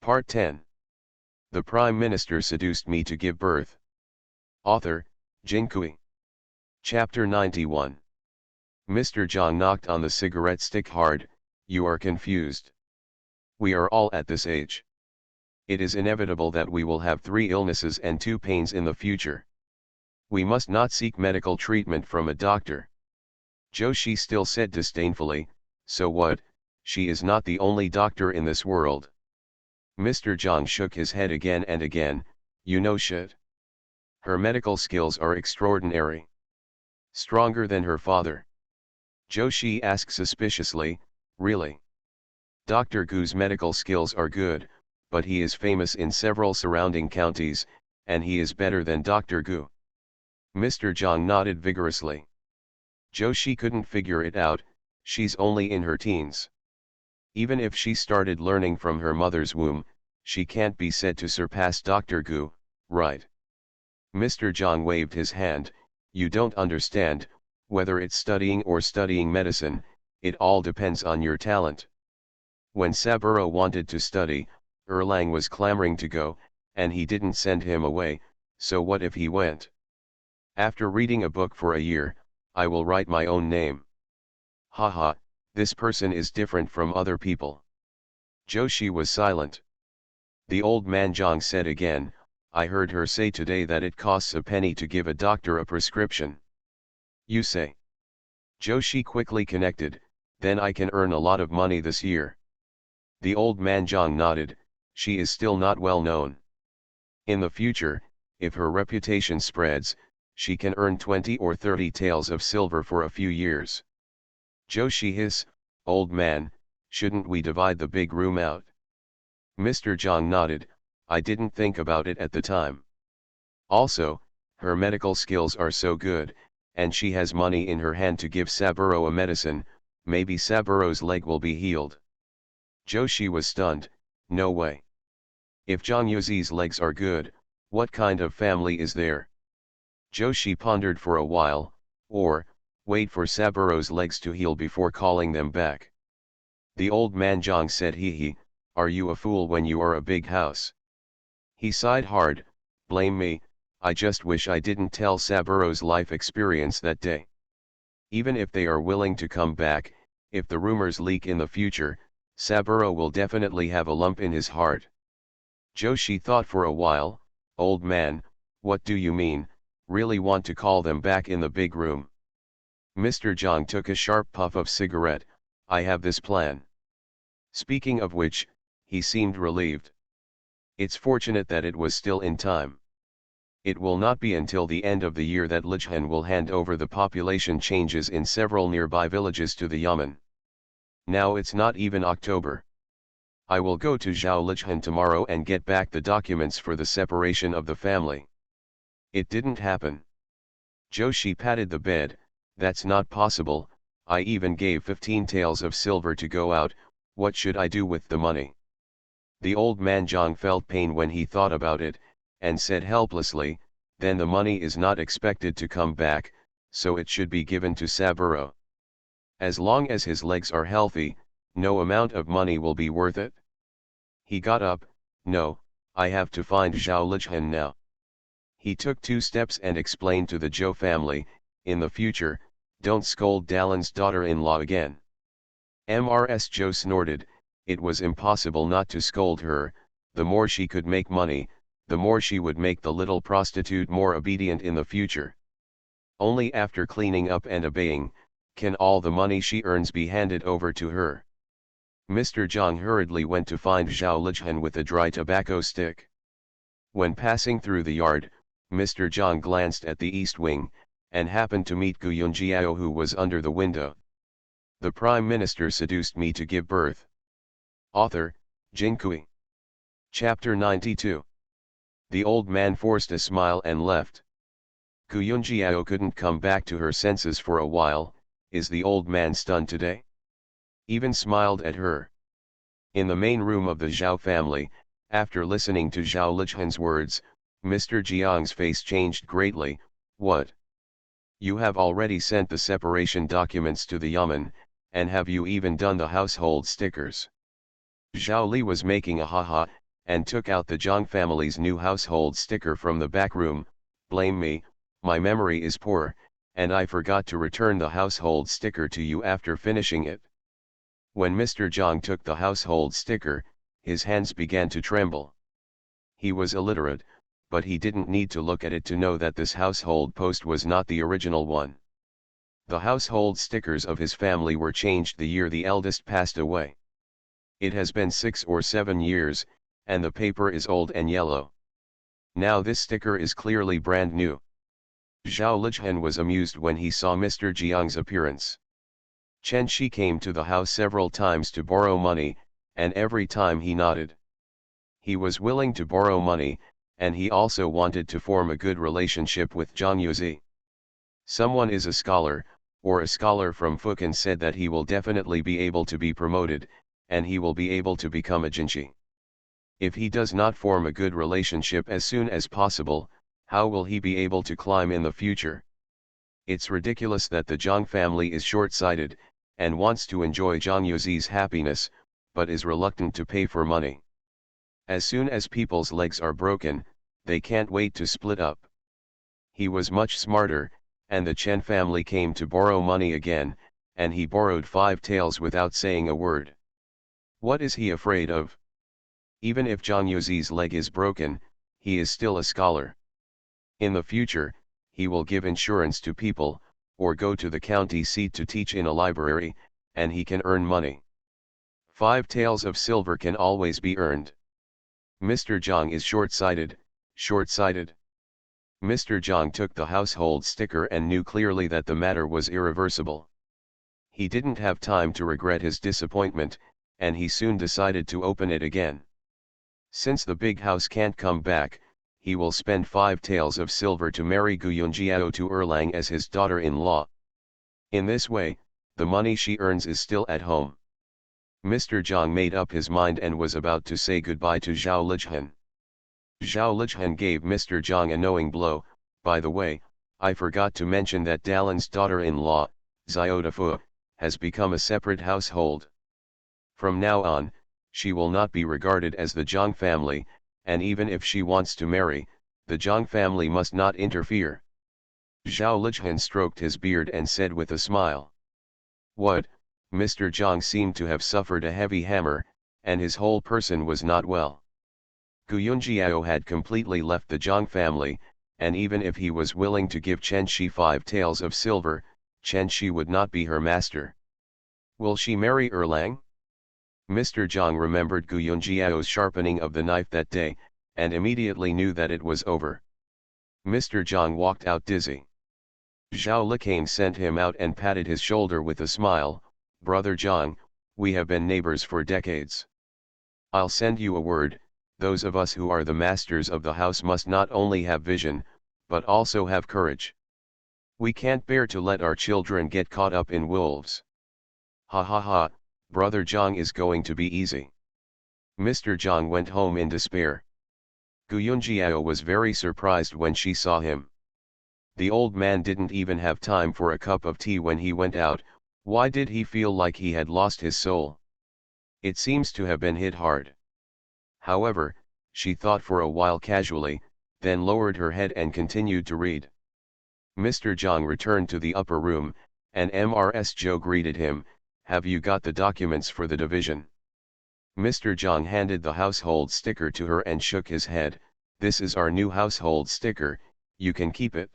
Part 10. The Prime Minister seduced me to give birth. Author, Jinkui. Chapter 91. Mr. Zhang knocked on the cigarette stick hard. You are confused. We are all at this age. It is inevitable that we will have 3 illnesses and 2 pains in the future. We must not seek medical treatment from a doctor. Joshi still said disdainfully, so what, she is not the only doctor in this world. Mr. Zhang shook his head again and again, you know shit. Her medical skills are extraordinary. Stronger than her father. Joshi asked suspiciously, really? Dr. Gu's medical skills are good, but he is famous in several surrounding counties, and he is better than Dr. Gu. Mr. Zhang nodded vigorously. Joshi couldn't figure it out, she's only in her teens. Even if she started learning from her mother's womb, she can't be said to surpass Dr. Gu, right? Mr. Zhang waved his hand, you don't understand, whether it's studying or studying medicine, it all depends on your talent. When Saburo wanted to study, Erlang was clamoring to go, and he didn't send him away, so what if he went? After reading a book for a year, I will write my own name. Haha, this person is different from other people. Joshi was silent. The old man Zhang said again, I heard her say today that it costs a penny to give a doctor a prescription. You say? Joshi quickly connected, then I can earn a lot of money this year. The old man Zhang nodded, she is still not well known. In the future, if her reputation spreads, she can earn 20 or 30 taels of silver for a few years. Joshi hiss, old man, shouldn't we divide the big room out? Mr. Zhang nodded, I didn't think about it at the time. Also, her medical skills are so good, and she has money in her hand to give Saburo a medicine, maybe Saburo's leg will be healed. Joshi was stunned, no way. If Zhang Yuzi's legs are good, what kind of family is there? Joshi pondered for a while, or, wait for Saburo's legs to heal before calling them back. The old man Zhang said hee, are you a fool when you are a big house? He sighed hard, blame me, I just wish I didn't tell Saburo's life experience that day. Even if they are willing to come back, if the rumors leak in the future, Saburo will definitely have a lump in his heart. Joshi thought for a while, old man, what do you mean, really want to call them back in the big room? Mr. Zhang took a sharp puff of cigarette, I have this plan. Speaking of which, he seemed relieved. It's fortunate that it was still in time. It will not be until the end of the year that Lichhan will hand over the population changes in several nearby villages to the Yamen. Now it's not even October. I will go to Zhao Lichhan tomorrow and get back the documents for the separation of the family. It didn't happen. Joshi patted the bed, that's not possible, I even gave 15 taels of silver to go out, what should I do with the money? The old man Zhang felt pain when he thought about it, and said helplessly, then the money is not expected to come back, so it should be given to Saburo. As long as his legs are healthy, no amount of money will be worth it. He got up, no, I have to find Zhao Lichhan now. He took 2 steps and explained to the Zhou family, in the future, don't scold Dalin's daughter-in-law again. Mrs. Zhou snorted, it was impossible not to scold her, the more she could make money, the more she would make the little prostitute more obedient in the future. Only after cleaning up and obeying, can all the money she earns be handed over to her. Mr. Zhang hurriedly went to find Zhao Lichhan with a dry tobacco stick. When passing through the yard, Mr. Zhang glanced at the east wing, and happened to meet Gu Yunjiao who was under the window. The Prime Minister seduced me to give birth. Author, Jinkui. Chapter 92. The old man forced a smile and left. Gu Yunjiao couldn't come back to her senses for a while, is the old man stunned today? Even smiled at her. In the main room of the Zhao family, after listening to Zhao Lichhan's words, Mr. Jiang's face changed greatly, what? You have already sent the separation documents to the Yamen, and have you even done the household stickers? Zhao Li was making a haha, and took out the Zhang family's new household sticker from the back room. Blame me, my memory is poor, and I forgot to return the household sticker to you after finishing it. When Mr. Zhang took the household sticker, his hands began to tremble. He was illiterate, but he didn't need to look at it to know that this household post was not the original one. The household stickers of his family were changed the year the eldest passed away. It has been 6 or 7 years, and the paper is old and yellow. Now this sticker is clearly brand new. Zhao Lijian was amused when he saw Mr. Jiang's appearance. Chen Shi came to the house several times to borrow money, and every time he nodded. He was willing to borrow money, and he also wanted to form a good relationship with Zhang Yuzi. Someone is a scholar, or a scholar from Fukan said that he will definitely be able to be promoted, and he will be able to become a jinshi. If he does not form a good relationship as soon as possible, how will he be able to climb in the future? It's ridiculous that the Zhang family is short-sighted, and wants to enjoy Zhang Yuzi's happiness, but is reluctant to pay for money. As soon as people's legs are broken, they can't wait to split up. He was much smarter, and the Chen family came to borrow money again, and he borrowed 5 taels without saying a word. What is he afraid of? Even if Zhang Yuzi's leg is broken, he is still a scholar. In the future, he will give insurance to people, or go to the county seat to teach in a library, and he can earn money. 5 taels of silver can always be earned. Mr. Zhang is short-sighted, short-sighted. Mr. Zhang took the household sticker and knew clearly that the matter was irreversible. He didn't have time to regret his disappointment, and he soon decided to open it again. Since the big house can't come back, he will spend 5 taels of silver to marry Gu Yunjiao to Erlang as his daughter-in-law. In this way, the money she earns is still at home. Mr. Zhang made up his mind and was about to say goodbye to Zhao Lijian. Zhao Lijian gave Mr. Zhang a knowing blow. By the way, I forgot to mention that Dalin's daughter-in-law, Xiao Fu, has become a separate household. From now on, she will not be regarded as the Zhang family, and even if she wants to marry, the Zhang family must not interfere. Zhao Lijian stroked his beard and said with a smile. What? Mr. Zhang seemed to have suffered a heavy hammer, and his whole person was not well. Gu Yunjiao had completely left the Zhang family, and even if he was willing to give Chen Shi 5 taels of silver, Chen Shi would not be her master. Will she marry Erlang? Mr. Zhang remembered Gu Yunjiao's sharpening of the knife that day, and immediately knew that it was over. Mr. Zhang walked out dizzy. Zhao Lijian sent him out and patted his shoulder with a smile. Brother Zhang, we have been neighbors for decades. I'll send you a word, those of us who are the masters of the house must not only have vision, but also have courage. We can't bear to let our children get caught up in wolves. Ha ha ha, Brother Zhang is going to be easy. Mr. Zhang went home in despair. Gu Yunjiao was very surprised when she saw him. The old man didn't even have time for a cup of tea when he went out. Why did he feel like he had lost his soul? It seems to have been hit hard. However, she thought for a while casually, then lowered her head and continued to read. Mr. Zhang returned to the upper room, and Mrs. Zhou greeted him. Have you got the documents for the division? Mr. Zhang handed the household sticker to her and shook his head. This is our new household sticker, you can keep it.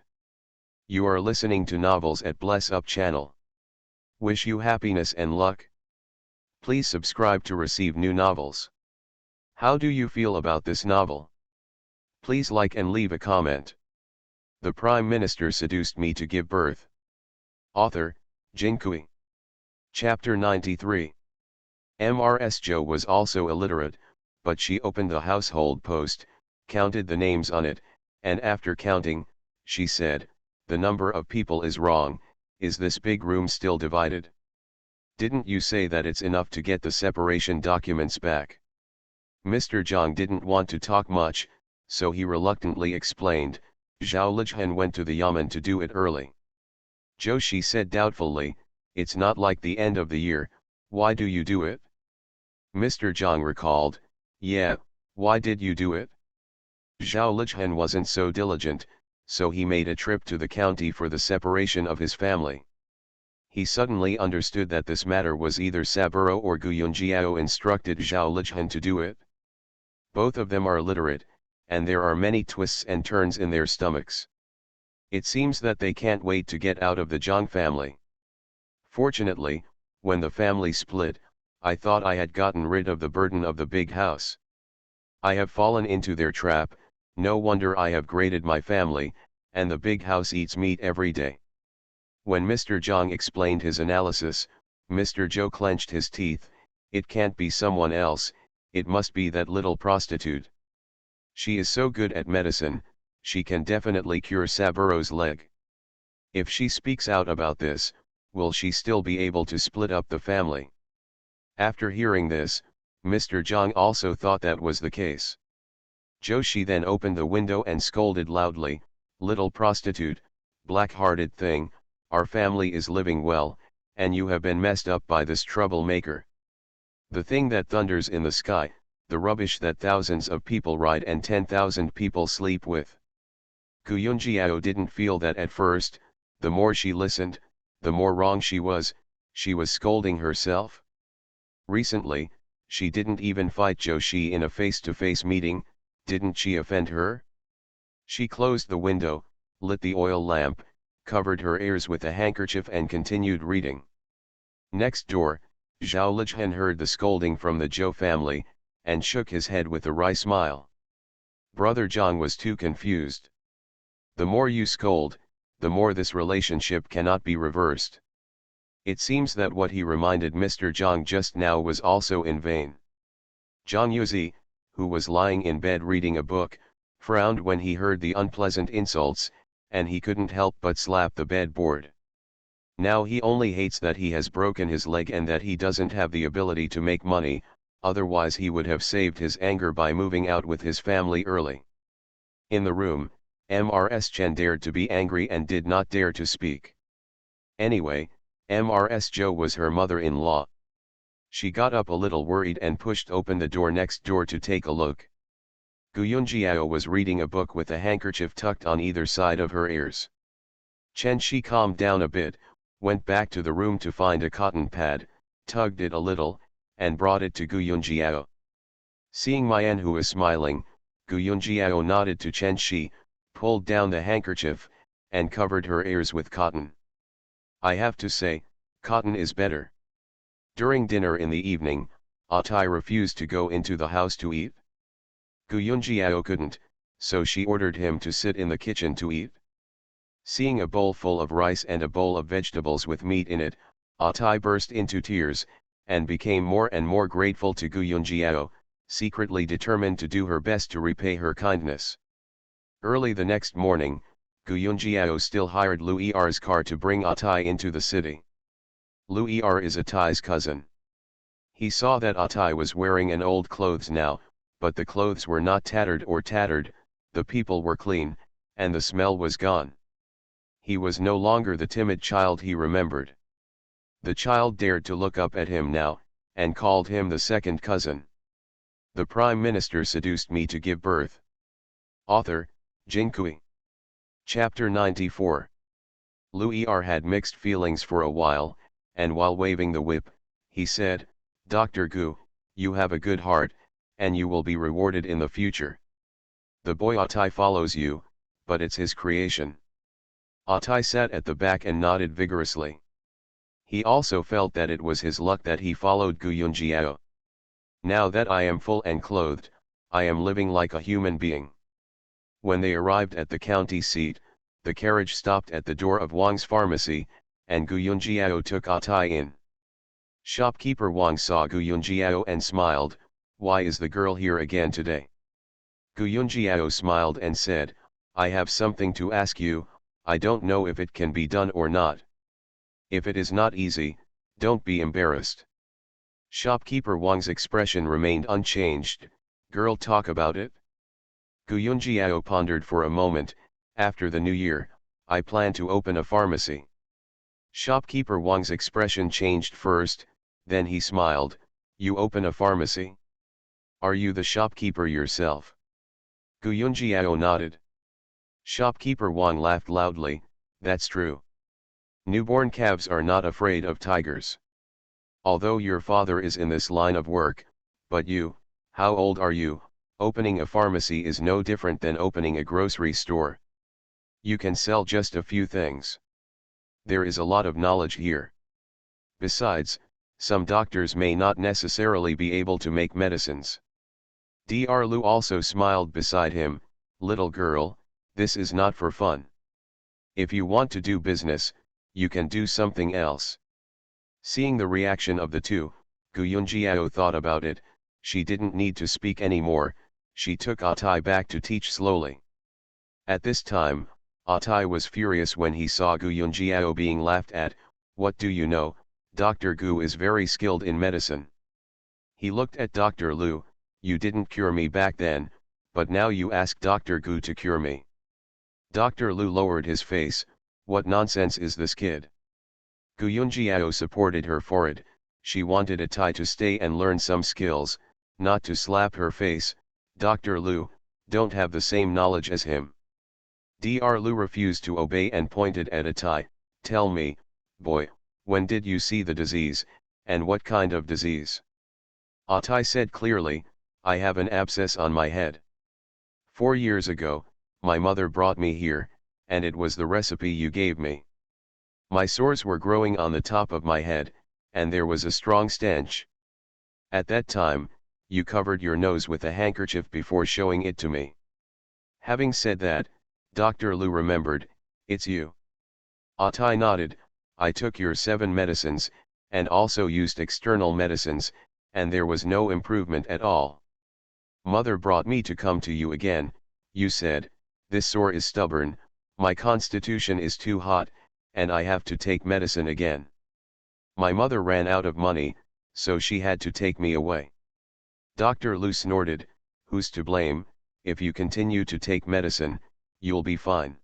You are listening to novels at Bless Up channel. Wish you happiness and luck. Please subscribe to receive new novels. How do you feel about this novel? Please like and leave a comment. The Prime Minister seduced me to give birth. Author, Jinkui. Chapter 93. Mrs. Zhou was also illiterate, but she opened the household post, counted the names on it, and after counting, she said, the number of people is wrong. Is this big room still divided? Didn't you say that it's enough to get the separation documents back? Mr. Zhang didn't want to talk much, so he reluctantly explained. Zhao Lijian went to the yamen to do it early. Zhou Shi said doubtfully, it's not like the end of the year, why do you do it? Mr. Zhang recalled, yeah, Why did you do it? Zhao Lijian wasn't so diligent, so he made a trip to the county for the separation of his family. He suddenly understood that this matter was either Saburo or Gu Yunjiao instructed Zhao Lijian to do it. Both of them are literate, and there are many twists and turns in their stomachs. It seems that they can't wait to get out of the Zhang family. Fortunately, when the family split, I thought I had gotten rid of the burden of the big house. I have fallen into their trap, no wonder I have graded my family, and the big house eats meat every day. When Mr. Zhang explained his analysis, Mr. Zhou clenched his teeth. It can't be someone else, it must be that little prostitute. She is so good at medicine, she can definitely cure Saburo's leg. If she speaks out about this, will she still be able to split up the family? After hearing this, Mr. Zhang also thought that was the case. Joshi then opened the window and scolded loudly, "Little prostitute, black-hearted thing, our family is living well, and you have been messed up by this troublemaker. The thing that thunders in the sky, the rubbish that thousands of people ride and 10,000 people sleep with." Gu Yunjiao didn't feel that at first. The more she listened, the more wrong she was scolding herself. Recently, she didn't even fight Joshi in a face-to-face meeting, didn't she offend her? She closed the window, lit the oil lamp, covered her ears with a handkerchief and continued reading. Next door, Zhao Lijian heard the scolding from the Zhou family, and shook his head with a wry smile. Brother Zhang was too confused. The more you scold, the more this relationship cannot be reversed. It seems that what he reminded Mr. Zhang just now was also in vain. Zhang Yuzi, who was lying in bed reading a book, frowned when he heard the unpleasant insults, and he couldn't help but slap the bedboard. Now he only hates that he has broken his leg and that he doesn't have the ability to make money, otherwise he would have saved his anger by moving out with his family early. In the room, Mrs. Chen dared to be angry and did not dare to speak. Anyway, Mrs. Zhou was her mother-in-law. She got up a little worried and pushed open the door next door to take a look. Gu Yunjiao was reading a book with a handkerchief tucked on either side of her ears. Chen Shi calmed down a bit, went back to the room to find a cotton pad, tugged it a little, and brought it to Gu Yunjiao. Seeing Mian who was smiling, Gu Yunjiao nodded to Chen Shi, pulled down the handkerchief, and covered her ears with cotton. I have to say, cotton is better. During dinner in the evening, Atai refused to go into the house to eat. Gu Yunjiao couldn't, so she ordered him to sit in the kitchen to eat. Seeing a bowl full of rice and a bowl of vegetables with meat in it, Atai burst into tears, and became more and more grateful to Gu Yunjiao, secretly determined to do her best to repay her kindness. Early the next morning, Gu Yunjiao still hired Lu Er's car to bring Atai into the city. Lu Er is Atai's cousin. He saw that Atai was wearing an old clothes now, but the clothes were not tattered or tattered, the people were clean, and the smell was gone. He was no longer the timid child he remembered. The child dared to look up at him now, and called him the second cousin. The Prime Minister seduced me to give birth. Author, Jinkui. Chapter 94. Lu Er had mixed feelings for a while, and while waving the whip, he said, "Dr. Gu, you have a good heart, and you will be rewarded in the future. The boy Atai follows you, but it's his creation." Atai sat at the back and nodded vigorously. He also felt that it was his luck that he followed Gu Yunjiao. "Now that I am full and clothed, I am living like a human being." When they arrived at the county seat, the carriage stopped at the door of Wang's pharmacy, and Gu Yunjiao took Atai in. Shopkeeper Wang saw Gu Yunjiao and smiled, "Why is the girl here again today?" Gu Yunjiao smiled and said, "I have something to ask you, I don't know if it can be done or not. If it is not easy, don't be embarrassed." Shopkeeper Wang's expression remained unchanged. "Girl, talk about it." Gu Yunjiao pondered for a moment. "After the new year, I plan to open a pharmacy." Shopkeeper Wang's expression changed first, then he smiled, "You open a pharmacy?" Are you the shopkeeper yourself? Gu Yunjiao nodded. Shopkeeper Wang laughed loudly, that's true. Newborn calves are not afraid of tigers. Although your father is in this line of work, but you, how old are you? Opening a pharmacy is no different than opening a grocery store. You can sell just a few things. There is a lot of knowledge here. Besides, some doctors may not necessarily be able to make medicines. Dr. Lu also smiled beside him, little girl, this is not for fun. If you want to do business, you can do something else. Seeing the reaction of the two, Gu Yunjiao thought about it. She didn't need to speak anymore. She took Atai back to teach slowly. At this time, Atai was furious when he saw Gu Yunjiao being laughed at. What do you know, Dr. Gu is very skilled in medicine. He looked at Dr. Lu, you didn't cure me back then, but now you ask Dr. Gu to cure me. Dr. Lu lowered his face, what nonsense is this kid? Gu Yunjiao supported her forehead. She wanted Atai to stay and learn some skills, not to slap her face. Dr. Lu, don't have the same knowledge as him. Dr. Lu refused to obey and pointed at Atai, tell me, boy, when did you see the disease, and what kind of disease? Atai said clearly, I have an abscess on my head. 4 years ago, my mother brought me here, and it was the recipe you gave me. My sores were growing on the top of my head, and there was a strong stench. At that time, you covered your nose with a handkerchief before showing it to me. Having said that, Dr. Lu remembered, it's you. Atai nodded, I took your 7 medicines, and also used external medicines, and there was no improvement at all. Mother brought me to come to you again. You said, this sore is stubborn, my constitution is too hot, and I have to take medicine again. My mother ran out of money, so she had to take me away. Dr. Lu snorted, who's to blame? If you continue to take medicine, you'll be fine.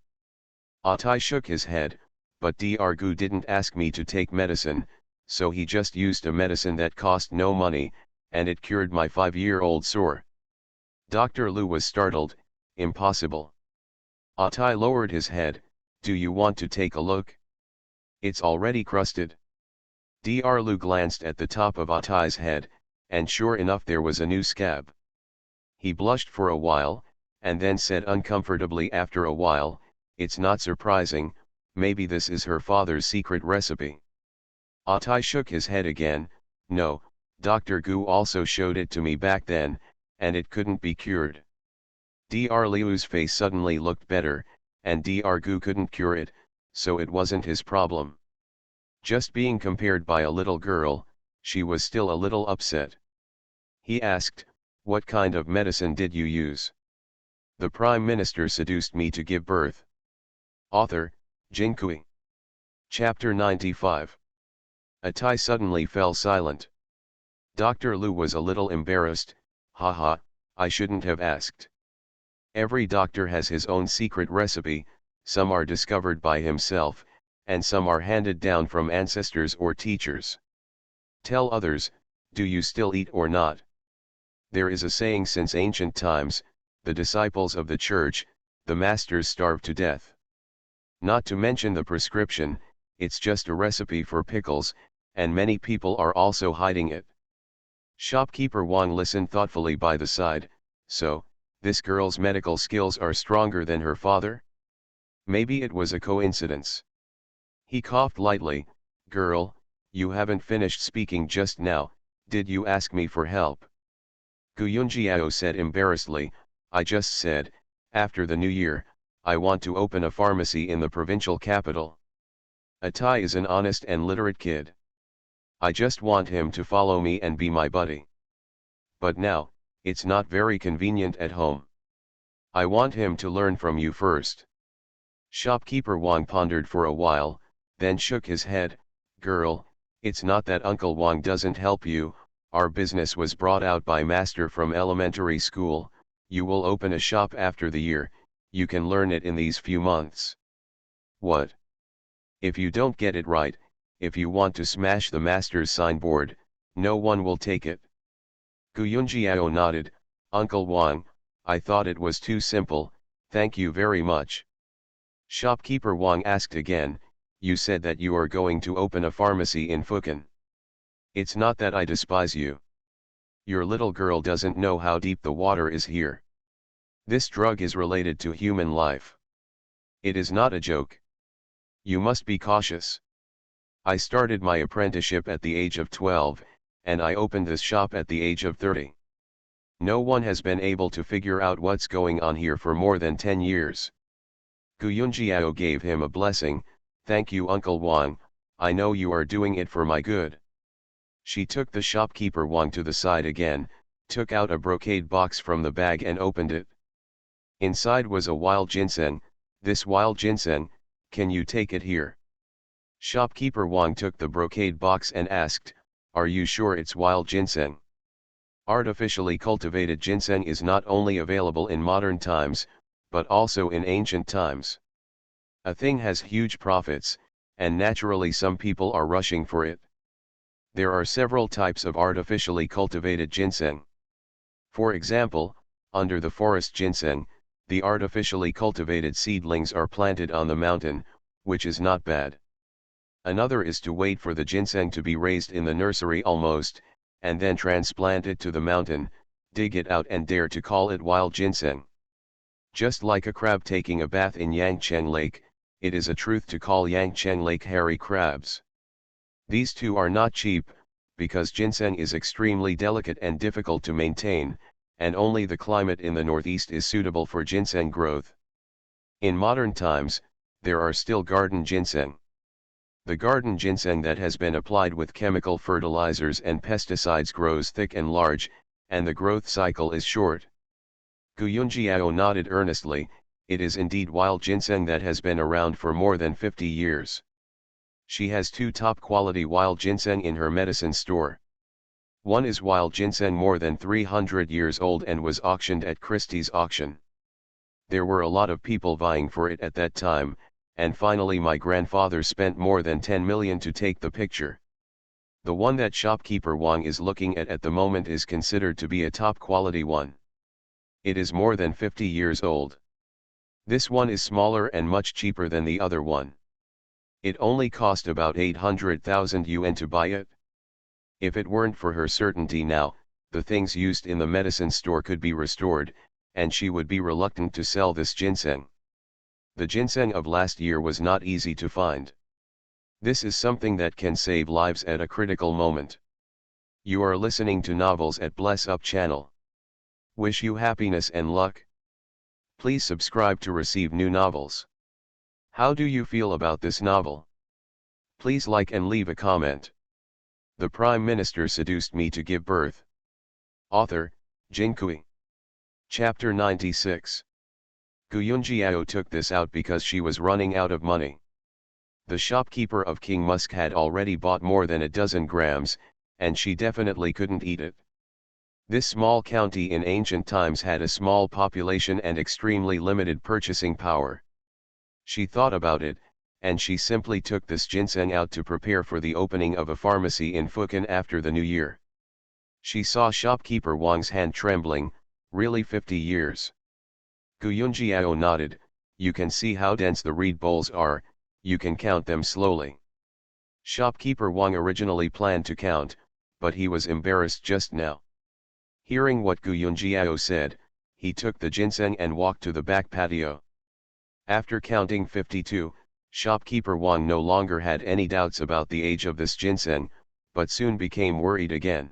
Atai shook his head, but Dr. Gu didn't ask me to take medicine, so he just used a medicine that cost no money, and it cured my 5-year-old sore. Dr. Lu was startled, impossible. Atai lowered his head, do you want to take a look? It's already crusted. Dr. Lu glanced at the top of Atai's head, and sure enough there was a new scab. He blushed for a while, and then said uncomfortably after a while, it's not surprising, maybe this is her father's secret recipe. Atai shook his head again, no, Dr. Gu also showed it to me back then, and it couldn't be cured. Dr. Liu's face suddenly looked better, and Dr. Gu couldn't cure it, so it wasn't his problem. Just being compared by a little girl, she was still a little upset. He asked, what kind of medicine did you use? The Prime Minister seduced me to give birth. Author, Jinkui. Chapter 95. Atai suddenly fell silent. Dr. Lu was a little embarrassed, haha, I shouldn't have asked. Every doctor has his own secret recipe, some are discovered by himself, and some are handed down from ancestors or teachers. Tell others, do you still eat or not? There is a saying since ancient times, the disciples of the church, the masters starve to death. Not to mention the prescription, it's just a recipe for pickles, and many people are also hiding it. Shopkeeper Wang listened thoughtfully by the side, so, this girl's medical skills are stronger than her father? Maybe it was a coincidence. He coughed lightly, girl, you haven't finished speaking just now, did you ask me for help? Gu Yunjiao said embarrassedly, I just said, after the new year, I want to open a pharmacy in the provincial capital. Atai is an honest and literate kid. I just want him to follow me and be my buddy. But now, it's not very convenient at home. I want him to learn from you first. Shopkeeper Wang pondered for a while, then shook his head, girl, it's not that Uncle Wang doesn't help you, our business was brought out by master from elementary school, you will open a shop after the year, you can learn it in these few months. What? If you don't get it right, if you want to smash the master's signboard, no one will take it. Gu Yunjiao nodded, Uncle Wang, I thought it was too simple, thank you very much. Shopkeeper Wang asked again, you said that you are going to open a pharmacy in Fukan. It's not that I despise you. Your little girl doesn't know how deep the water is here. This drug is related to human life. It is not a joke. You must be cautious. I started my apprenticeship at the age of 12, and I opened this shop at the age of 30. No one has been able to figure out what's going on here for more than 10 years. Gu Yunjiao gave him a blessing, thank you Uncle Wang, I know you are doing it for my good. She took the shopkeeper Wang to the side again, took out a brocade box from the bag and opened it. Inside was a wild ginseng, this wild ginseng, can you take it here? Shopkeeper Wang took the brocade box and asked, are you sure it's wild ginseng? Artificially cultivated ginseng is not only available in modern times, but also in ancient times. A thing has huge profits, and naturally some people are rushing for it. There are several types of artificially cultivated ginseng. For example, under the forest ginseng, the artificially cultivated seedlings are planted on the mountain, which is not bad. Another is to wait for the ginseng to be raised in the nursery almost, and then transplant it to the mountain, dig it out and dare to call it wild ginseng. Just like a crab taking a bath in Yangcheng Lake, it is a truth to call Yangcheng Lake hairy crabs. These two are not cheap, because ginseng is extremely delicate and difficult to maintain, and only the climate in the northeast is suitable for ginseng growth. In modern times, there are still garden ginseng. The garden ginseng that has been applied with chemical fertilizers and pesticides grows thick and large, and the growth cycle is short. Gu Yunjiao nodded earnestly, it is indeed wild ginseng that has been around for more than 50 years. She has two top-quality wild ginseng in her medicine store. One is wild ginseng more than 300 years old and was auctioned at Christie's auction. There were a lot of people vying for it at that time, and finally my grandfather spent more than 10 million to take the picture. The one that shopkeeper Wang is looking at the moment is considered to be a top-quality one. It is more than 50 years old. This one is smaller and much cheaper than the other one. It only cost about 800,000 yuan to buy it. If it weren't for her certainty now, the things used in the medicine store could be restored, and she would be reluctant to sell this ginseng. The ginseng of last year was not easy to find. This is something that can save lives at a critical moment. You are listening to Novels at Bless Up channel. Wish you happiness and luck. Please subscribe to receive new novels. How do you feel about this novel? Please like and leave a comment. The Prime Minister seduced me to give birth. Author, Jin Kui. Chapter 96. Gu Yunjiao took this out because she was running out of money. The shopkeeper of King Musk had already bought more than a dozen grams, and she definitely couldn't eat it. This small county in ancient times had a small population and extremely limited purchasing power. She thought about it, and she simply took this ginseng out to prepare for the opening of a pharmacy in Fukan after the new year. She saw shopkeeper Wang's hand trembling, really 50 years. Gu Yunjiao nodded, you can see how dense the reed bowls are, you can count them slowly. Shopkeeper Wang originally planned to count, but he was embarrassed just now. Hearing what Gu Yunjiao said, he took the ginseng and walked to the back patio. After counting 52, shopkeeper Wang no longer had any doubts about the age of this ginseng, but soon became worried again.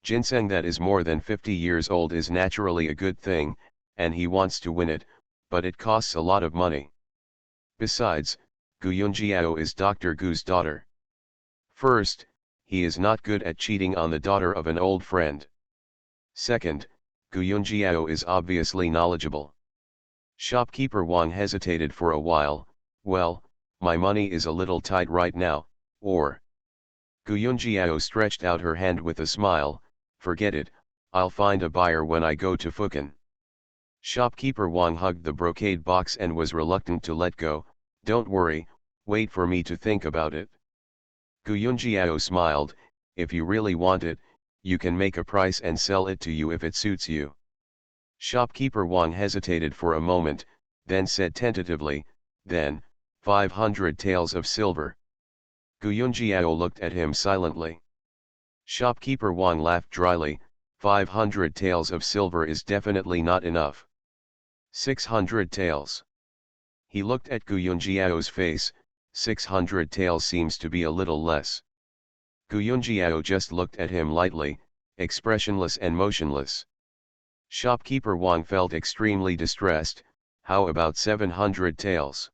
Ginseng that is more than 50 years old is naturally a good thing, and he wants to win it, but it costs a lot of money. Besides, Gu Yunjiao is Dr. Gu's daughter. First, he is not good at cheating on the daughter of an old friend. Second, Gu Yunjiao is obviously knowledgeable. Shopkeeper Wang hesitated for a while, well, my money is a little tight right now, or... Gu Yunjiao stretched out her hand with a smile, forget it, I'll find a buyer when I go to Fukan. Shopkeeper Wang hugged the brocade box and was reluctant to let go, don't worry, wait for me to think about it. Gu Yunjiao smiled, if you really want it, you can make a price and sell it to you if it suits you. Shopkeeper Wang hesitated for a moment, then said tentatively, then, 500 taels of silver. Gu Yunjiao looked at him silently. Shopkeeper Wang laughed dryly, 500 taels of silver is definitely not enough. 600 taels. He looked at Gu Yunjiao's face, 600 taels seems to be a little less. Gu Yunjiao just looked at him lightly, expressionless and motionless. Shopkeeper Wang felt extremely distressed. How about 700 taels?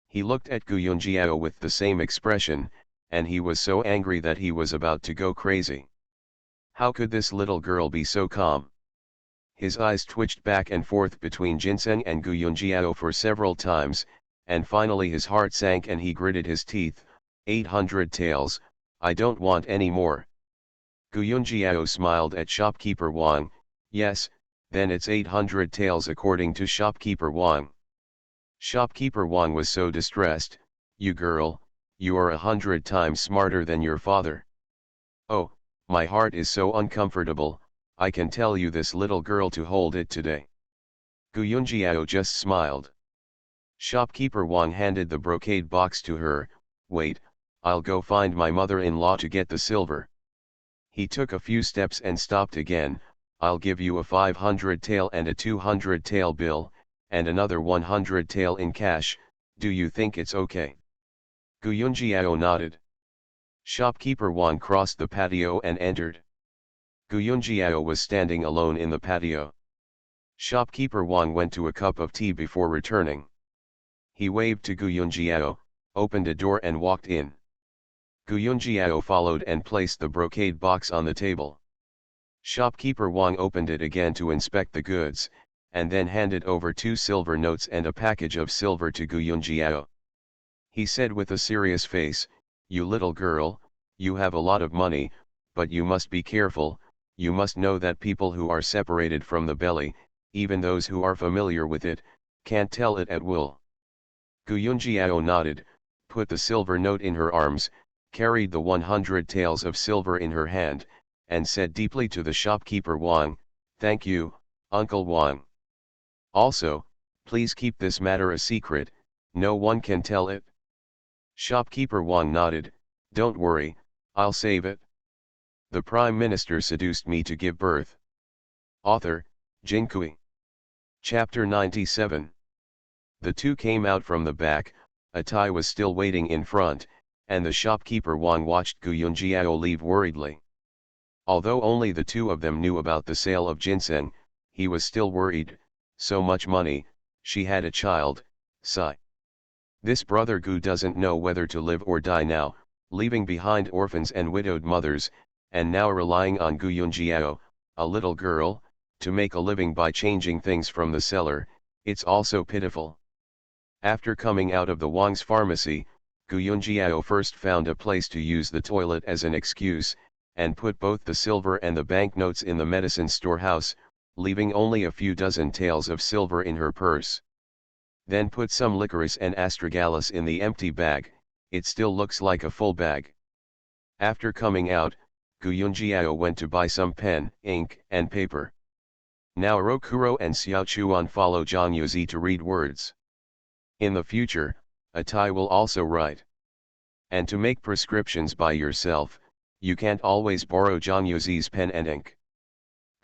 He looked at Gu Yunjiao with the same expression, and he was so angry that he was about to go crazy. How could this little girl be so calm? His eyes twitched back and forth between Ginseng and Gu Yunjiao for several times, and finally his heart sank and he gritted his teeth. 800 taels, I don't want any more. Gu Yunjiao smiled at Shopkeeper Wang. Yes, then it's 800 taels according to Shopkeeper Wang. Shopkeeper Wang was so distressed. You girl, you are 100 times smarter than your father. Oh, my heart is so uncomfortable, I can tell you this little girl to hold it today. Gu Yunjiao just smiled. Shopkeeper Wang handed the brocade box to her. Wait, I'll go find my mother-in-law to get the silver. He took a few steps and stopped again. I'll give you a 500 tael and a 200 tael bill, and another 100 tael in cash, do you think it's okay? Gu Yunjiao nodded. Shopkeeper Wang crossed the patio and entered. Gu Yunjiao was standing alone in the patio. Shopkeeper Wang went to a cup of tea before returning. He waved to Gu Yunjiao, opened a door and walked in. Gu Yunjiao followed and placed the brocade box on the table. Shopkeeper Wang opened it again to inspect the goods, and then handed over 2 silver notes and a package of silver to Gu Yunjiao. He said with a serious face, you little girl, you have a lot of money, but you must be careful. You must know that people who are separated from the belly, even those who are familiar with it, can't tell it at will. Gu Yunjiao nodded, put the silver note in her arms, carried the 100 taels of silver in her hand, and said deeply to the shopkeeper Wang, thank you, Uncle Wang. Also, please keep this matter a secret, no one can tell it. Shopkeeper Wang nodded, don't worry, I'll save it. The Prime Minister seduced me to give birth. Author, Jinkui. Chapter 97. The two came out from the back. Atai was still waiting in front, and the shopkeeper Wang watched Gu Yunjiao leave worriedly. Although only the two of them knew about the sale of ginseng, he was still worried. So much money, she had a child, Sai. This brother Gu doesn't know whether to live or die now, leaving behind orphans and widowed mothers, and now relying on Gu Yunjiao, a little girl, to make a living by changing things from the cellar. It's also pitiful. After coming out of the Wang's pharmacy, Gu Yunjiao first found a place to use the toilet as an excuse, and put both the silver and the banknotes in the medicine storehouse, leaving only a few dozen taels of silver in her purse. Then put some licorice and astragalus in the empty bag. It still looks like a full bag. After coming out, Gu Yunjiao went to buy some pen, ink, and paper. Now Rokuro and Xiao Chuan follow Zhang Yuzi to read words. In the future, Atai will also write. And to make prescriptions by yourself, you can't always borrow Zhang Yuzi's pen and ink.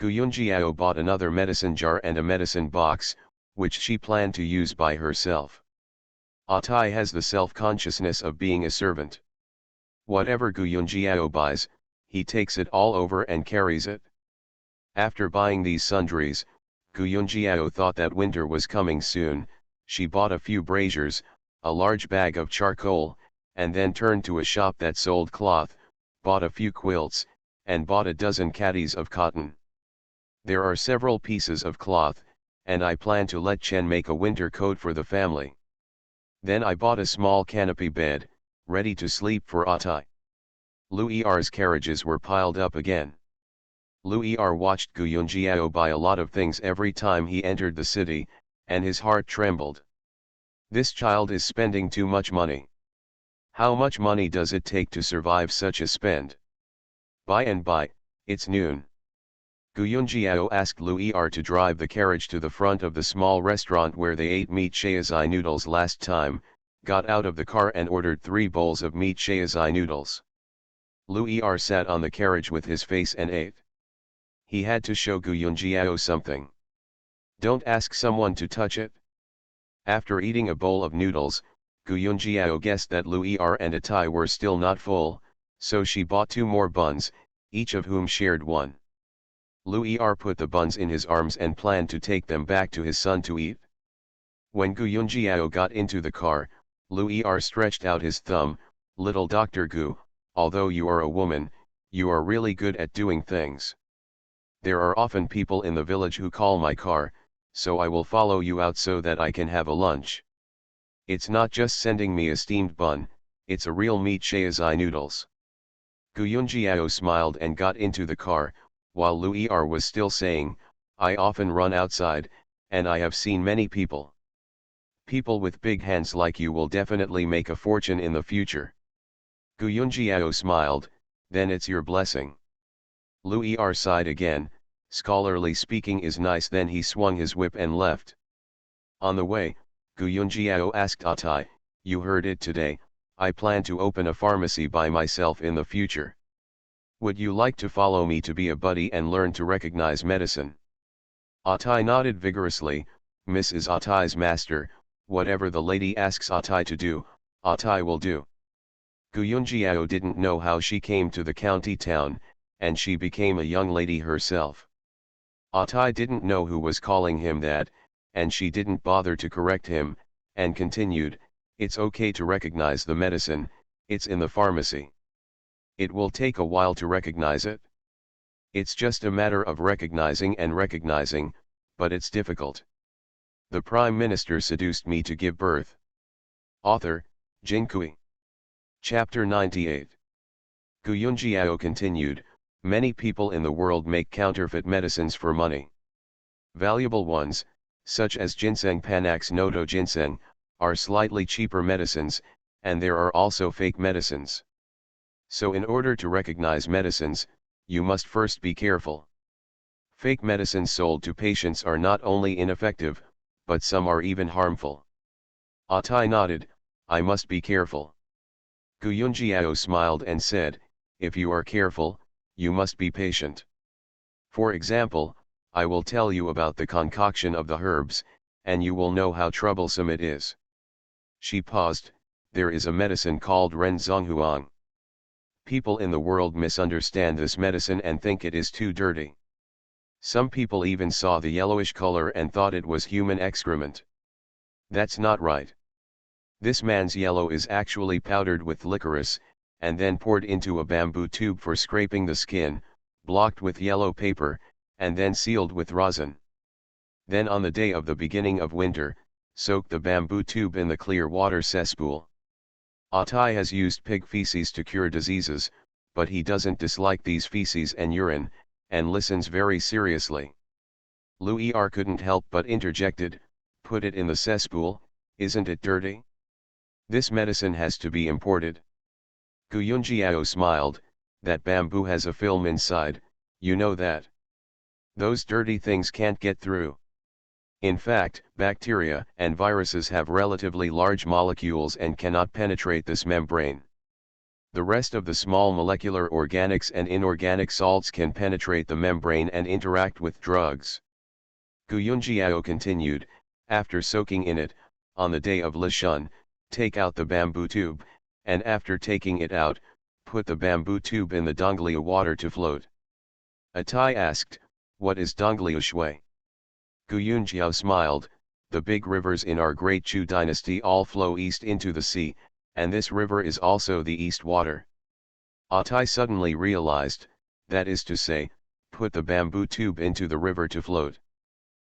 Gu Yunjiao bought another medicine jar and a medicine box, which she planned to use by herself. Atai has the self-consciousness of being a servant. Whatever Gu Yunjiao buys, he takes it all over and carries it. After buying these sundries, Gu Yunjiao thought that winter was coming soon. She bought a few braziers, a large bag of charcoal, and then turned to a shop that sold cloth, bought a few quilts, and bought a dozen caddies of cotton. There are several pieces of cloth, and I plan to let Chen make a winter coat for the family. Then I bought a small canopy bed, ready to sleep for Atai. Lu Er's carriages were piled up again. Lu Er watched Gu Yunjiao buy a lot of things every time he entered the city, and his heart trembled. This child is spending too much money. How much money does it take to survive such a spend? By and by, It's noon. Gu Yunjiao asked Louis R to drive the carriage to the front of the small restaurant where they ate meat shaozai noodles last time, got out of the car and ordered 3 bowls of meat shaozai noodles. Louis R sat on the carriage with his face and ate. He had to show Gu Yunjiao something. Don't ask someone to touch it. After eating a bowl of noodles, Gu Yunjiao guessed that Louis R and Atai were still not full, so she bought 2 more buns, each of whom shared one. Louis R put the buns in his arms and planned to take them back to his son to eat. When Gu Yunjiao got into the car, Louis R stretched out his thumb. Little Dr. Gu, although you are a woman, you are really good at doing things. There are often people in the village who call my car, so I will follow you out so that I can have a lunch. It's not just sending me a steamed bun, it's a real meat shaozai noodles. Gu Yunjiao smiled and got into the car, while Louis R was still saying, I often run outside, and I have seen many people. People with big hands like you will definitely make a fortune in the future. Gu Yunjiao smiled, then it's your blessing. Louis R sighed again, scholarly speaking is nice. Then he swung his whip and left. On the way, Gu Yunjiao asked Atai, you heard it today, I plan to open a pharmacy by myself in the future. Would you like to follow me to be a buddy and learn to recognize medicine? Atai nodded vigorously. Mrs. Atai's master, whatever the lady asks Atai to do, Atai will do. Gu Yunjiao didn't know how she came to the county town, and she became a young lady herself. Atai didn't know who was calling him that, and she didn't bother to correct him, and continued, it's okay to recognize the medicine, it's in the pharmacy. It will take a while to recognize it. It's just a matter of recognizing and recognizing, but it's difficult. The Prime Minister seduced me to give birth. Author, Jin Kui. Chapter 98. Gu Yunjiao continued, many people in the world make counterfeit medicines for money. Valuable ones, such as ginseng Panax noto ginseng, are slightly cheaper medicines, and there are also fake medicines. So in order to recognize medicines, you must first be careful. Fake medicines sold to patients are not only ineffective, but some are even harmful. Atai nodded, I must be careful. Gu Yunjiao smiled and said, if you are careful, you must be patient. For example, I will tell you about the concoction of the herbs, and you will know how troublesome it is. She paused, there is a medicine called Ren Zonghuang. People in the world misunderstand this medicine and think it is too dirty. Some people even saw the yellowish color and thought it was human excrement. That's not right. This man's yellow is actually powdered with licorice, and then poured into a bamboo tube for scraping the skin, blocked with yellow paper, and then sealed with rosin. Then on the day of the beginning of winter, soak the bamboo tube in the clear water cesspool. Atai has used pig feces to cure diseases, but he doesn't dislike these feces and urine, and listens very seriously. Louis R couldn't help but interjected, put it in the cesspool, isn't it dirty? This medicine has to be imported. Gu Yunjiao smiled, that bamboo has a film inside, you know that. Those dirty things can't get through. In fact, bacteria and viruses have relatively large molecules and cannot penetrate this membrane. The rest of the small molecular organics and inorganic salts can penetrate the membrane and interact with drugs. Gu Yunjiao continued, after soaking in it, on the day of Lishun, take out the bamboo tube, and after taking it out, put the bamboo tube in the Donglia water to float. Atai asked, what is Donglia Shui? Gu Yunjiao smiled, the big rivers in our great Chu dynasty all flow east into the sea, and this river is also the east water. Atai suddenly realized, that is to say, put the bamboo tube into the river to float.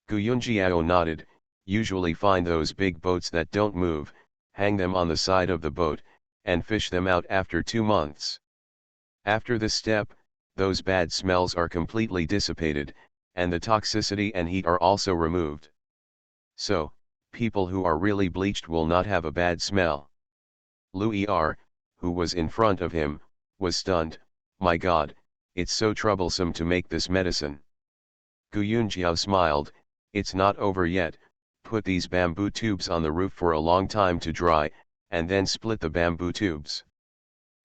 Gu Yunjiao nodded, usually find those big boats that don't move, hang them on the side of the boat, and fish them out after 2 months. After this step, those bad smells are completely dissipated, and the toxicity and heat are also removed. So, people who are really bleached will not have a bad smell. Louis R, who was in front of him, was stunned, my God, it's so troublesome to make this medicine. Gu Yunjiao smiled, it's not over yet, put these bamboo tubes on the roof for a long time to dry, and then split the bamboo tubes.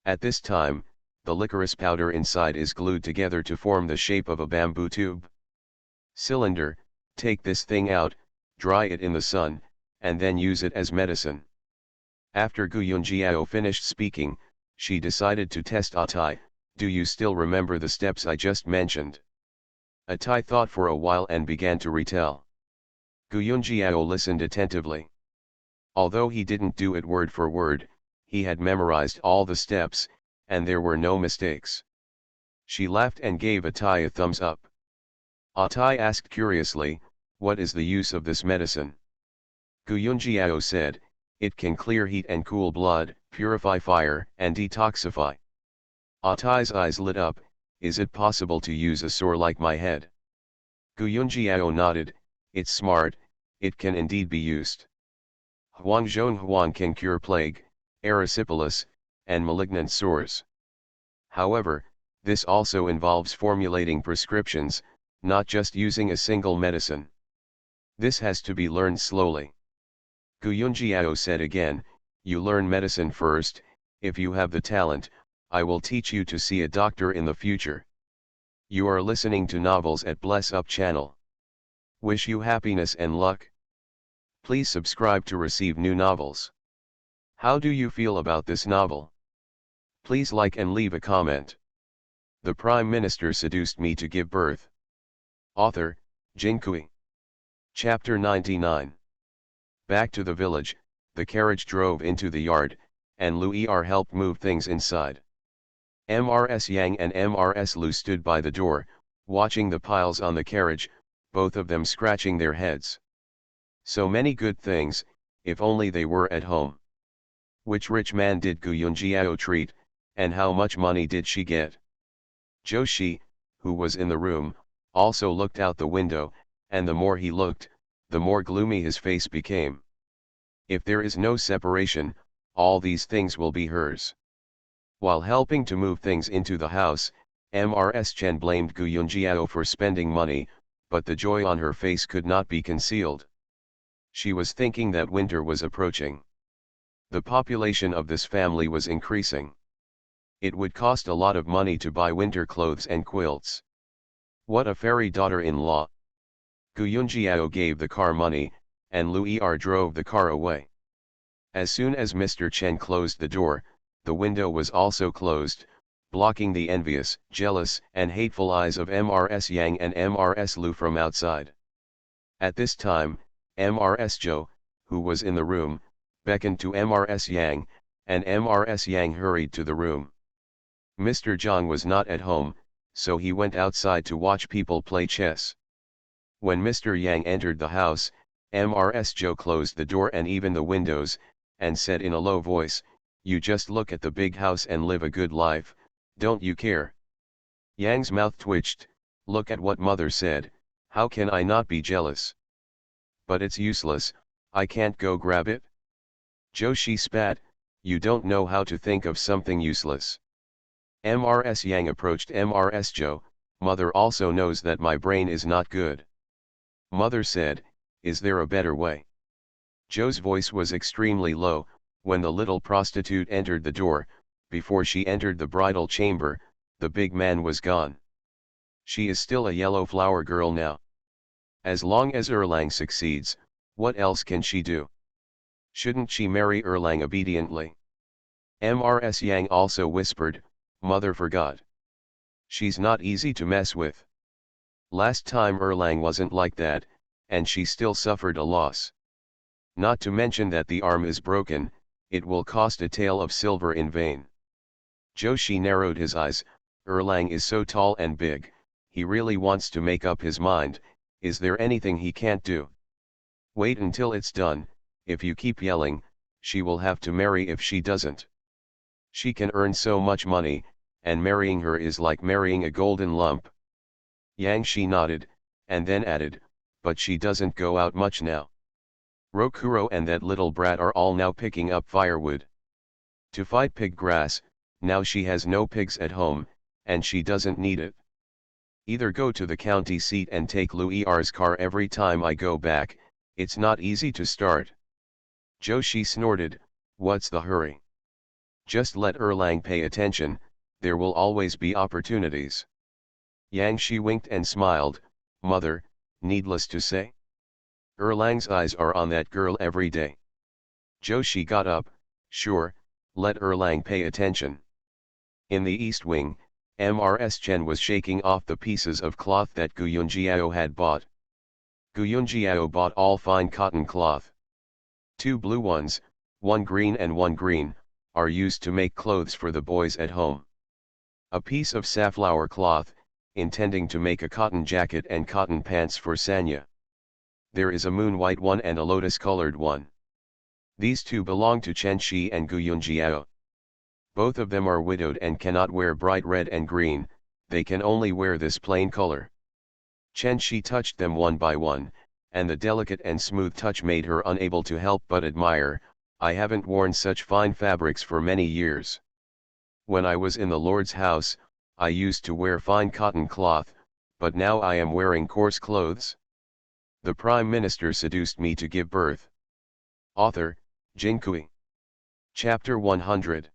At this time, the licorice powder inside is glued together to form the shape of a bamboo tube. Cylinder, take this thing out, dry it in the sun, and then use it as medicine. After Gu Yunjiao finished speaking, she decided to test Atai. Do you still remember the steps I just mentioned? Atai thought for a while and began to retell. Gu Yunjiao listened attentively. Although he didn't do it word for word, he had memorized all the steps, and there were no mistakes. She laughed and gave Atai a thumbs up. Atai asked curiously, what is the use of this medicine? Gu Yunjiao said, it can clear heat and cool blood, purify fire, and detoxify. Atai's eyes lit up, is it possible to use a sore like my head? Gu Yunjiao nodded, it's smart, it can indeed be used. Huangzhong Huan can cure plague, erysipelas, and malignant sores. However, this also involves formulating prescriptions, not just using a single medicine. This has to be learned slowly. Gu Yunjiao said again, you learn medicine first, if you have the talent, I will teach you to see a doctor in the future. You are listening to Novels at Bless Up channel. Wish you happiness and luck. Please subscribe to receive new novels. How do you feel about this novel? Please like and leave a comment. The Prime Minister seduced me to give birth. Author, Jinkui. Chapter 99. Back to the village, the carriage drove into the yard, and Lu Er helped move things inside. Mrs. Yang and Mrs. Lu stood by the door, watching the piles on the carriage, both of them scratching their heads. So many good things, if only they were at home. Which rich man did Gu Yunjiao treat, and how much money did she get? Zhou Shi, who was in the room, also looked out the window, and the more he looked, the more gloomy his face became. If there is no separation, all these things will be hers. While helping to move things into the house, Mrs. Chen blamed Gu Yunjiao for spending money, but the joy on her face could not be concealed. She was thinking that winter was approaching. The population of this family was increasing. It would cost a lot of money to buy winter clothes and quilts. What a fairy daughter-in-law. Gu Yunjiao gave the car money, and Lu Er drove the car away. As soon as Mr. Chen closed the door, the window was also closed, blocking the envious, jealous, and hateful eyes of Mrs. Yang and Mrs. Lu from outside. At this time, Mrs. Zhou, who was in the room, beckoned to Mrs. Yang, and Mrs. Yang hurried to the room. Mr. Zhang was not at home, so he went outside to watch people play chess. When Mr. Yang entered the house, Mrs. Zhou closed the door and even the windows, and said in a low voice, you just look at the big house and live a good life, don't you care? Yang's mouth twitched, look at what mother said, how can I not be jealous? But it's useless, I can't go grab it. Zhou Shi spat, you don't know how to think of something useless. Mrs. Yang approached Mrs. Zhou, mother also knows that my brain is not good. Mother said, is there a better way? Zhou's voice was extremely low. When the little prostitute entered the door, before she entered the bridal chamber, the big man was gone. She is still a yellow flower girl now. As long as Erlang succeeds, what else can she do? Shouldn't she marry Erlang obediently? Mrs. Yang also whispered, mother forgot. She's not easy to mess with. Last time Erlang wasn't like that, and she still suffered a loss. Not to mention that the arm is broken, it will cost a tael of silver in vain. Zhou Shi narrowed his eyes, Erlang is so tall and big, he really wants to make up his mind, is there anything he can't do? Wait until it's done, if you keep yelling, she will have to marry if she doesn't. She can earn so much money, and marrying her is like marrying a golden lump. Yang Shi nodded, and then added, but she doesn't go out much now. Rokuro and that little brat are all now picking up firewood. To fight pig grass, now she has no pigs at home, and she doesn't need it. Either go to the county seat and take Louis' car every time I go back, it's not easy to start. Joshi snorted, what's the hurry? Just let Erlang pay attention, there will always be opportunities. Yang Shi winked and smiled, mother, needless to say. Erlang's eyes are on that girl every day. Joshi got up, sure, let Erlang pay attention. In the east wing, Mrs. Chen was shaking off the pieces of cloth that Gu Yunjiao had bought. Gu Yunjiao bought all fine cotton cloth. 2 blue ones, 1 green and 1 green, are used to make clothes for the boys at home. A piece of safflower cloth, intending to make a cotton jacket and cotton pants for Sanya. There is a moon white one and a lotus colored one. These 2 belong to Chen Shi and Gu Yunjiao. Both of them are widowed and cannot wear bright red and green, they can only wear this plain color. Chen Shi touched them one by one, and the delicate and smooth touch made her unable to help but admire. I haven't worn such fine fabrics for many years. When I was in the Lord's house, I used to wear fine cotton cloth, but now I am wearing coarse clothes. The Prime Minister seduced me to give birth. Author, Jinkui. Chapter 100.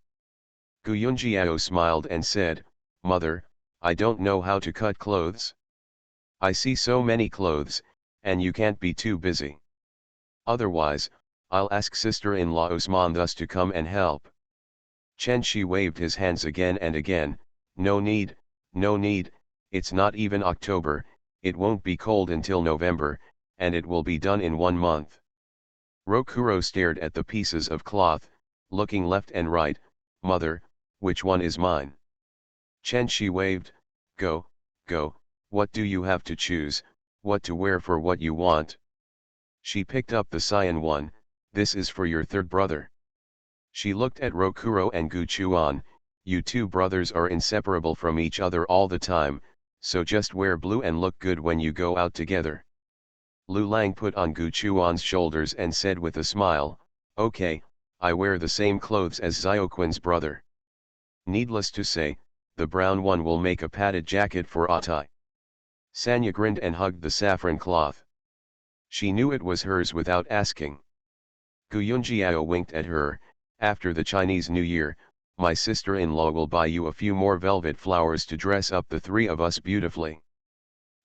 Gu Yunjiao smiled and said, Mother, I don't know how to cut clothes. I see so many clothes, and you can't be too busy. Otherwise, I'll ask sister-in-law Usman thus to come and help. Chen Shi waved his hands again and again, no need, it's not even October, it won't be cold until November, and it will be done in 1 month. Rokuro stared at the pieces of cloth, looking left and right, Mother, which one is mine? Chen Shi waved, go, what do you have to choose, what to wear for what you want? She picked up the cyan one, this is for your 3rd brother. She looked at Rokuro and Gu Chuan, you 2 brothers are inseparable from each other all the time, so just wear blue and look good when you go out together. Lu Lang put on Gu Chuan's shoulders and said with a smile, okay, I wear the same clothes as Xiaoquin's brother. Needless to say, the brown one will make a padded jacket for Atai. Sanya grinned and hugged the saffron cloth. She knew it was hers without asking. Gu Yunjiao winked at her, after the Chinese New Year, my sister-in-law will buy you a few more velvet flowers to dress up the 3 of us beautifully.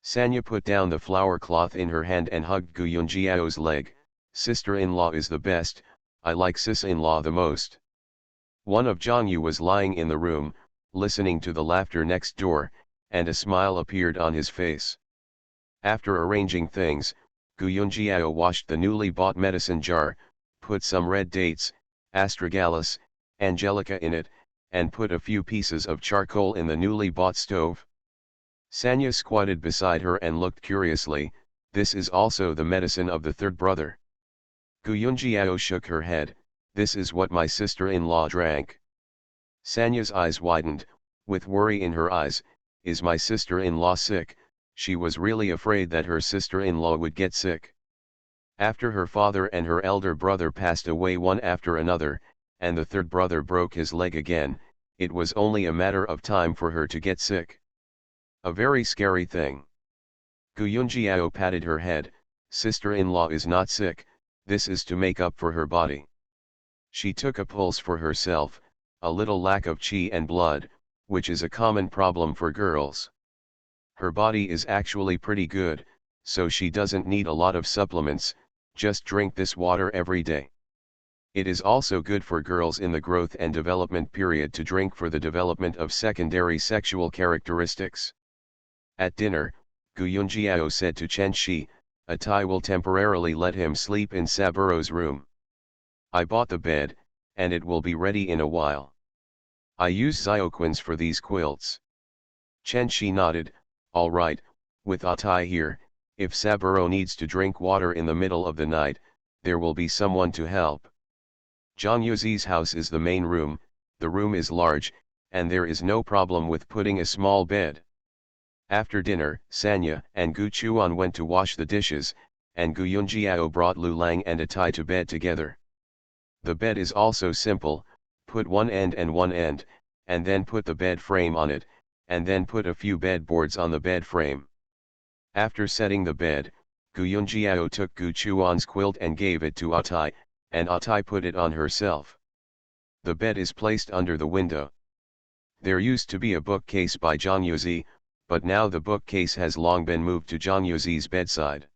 Sanya put down the flower cloth in her hand and hugged Gu Yunjiao's leg, sister-in-law is the best, I like sis-in-law the most. One of Zhang Yu was lying in the room, listening to the laughter next door, and a smile appeared on his face. After arranging things, Gu Yunjiao washed the newly bought medicine jar, put some red dates, astragalus, angelica in it, and put a few pieces of charcoal in the newly bought stove. Sanya squatted beside her and looked curiously, this is also the medicine of the 3rd brother. Gu Yunjiao shook her head, this is what my sister-in-law drank. Sanya's eyes widened, with worry in her eyes, is my sister-in-law sick? She was really afraid that her sister-in-law would get sick. After her father and her elder brother passed away one after another, and the 3rd brother broke his leg again, it was only a matter of time for her to get sick. A very scary thing. Gu Yunjiao patted her head, sister-in-law is not sick, this is to make up for her body. She took a pulse for herself, a little lack of qi and blood, which is a common problem for girls. Her body is actually pretty good, so she doesn't need a lot of supplements, just drink this water every day. It is also good for girls in the growth and development period to drink for the development of secondary sexual characteristics. At dinner, Gu Yunjiao said to Chen Shi, Atai will temporarily let him sleep in Saburo's room. I bought the bed, and it will be ready in a while. I use Xiaoquin's for these quilts. Chen Shi nodded, all right, with Atai here, if Saburo needs to drink water in the middle of the night, there will be someone to help. Zhang Yuzi's house is the main room, the room is large, and there is no problem with putting a small bed. After dinner, Sanya and Gu Chuan went to wash the dishes, and Gu Yunjiao brought Lu Lang and Atai to bed together. The bed is also simple, put one end and one end, and then put the bed frame on it, and then put a few bed boards on the bed frame. After setting the bed, Gu Yunjiao took Gu Chuan's quilt and gave it to Atai, and Atai put it on herself. The bed is placed under the window. There used to be a bookcase by Zhang Yuzi, but now the bookcase has long been moved to Zhang Yuzi's bedside.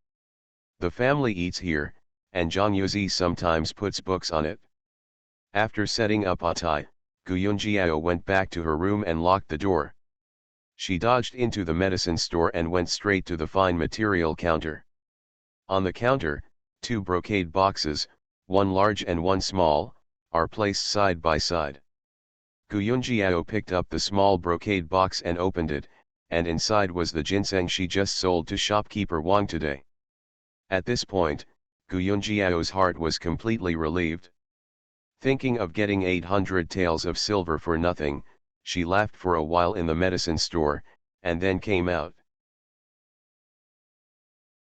The family eats here, and Zhang Yuzi sometimes puts books on it. After setting up Atai, Gu Yunjiao went back to her room and locked the door. She dodged into the medicine store and went straight to the fine material counter. On the counter, two brocade boxes, one large and one small, are placed side by side. Gu Yunjiao picked up the small brocade box and opened it, and inside was the ginseng she just sold to shopkeeper Wang today. At this point, Gu Yunjiao's heart was completely relieved. Thinking of getting 800 taels of silver for nothing, she laughed for a while in the medicine store, and then came out.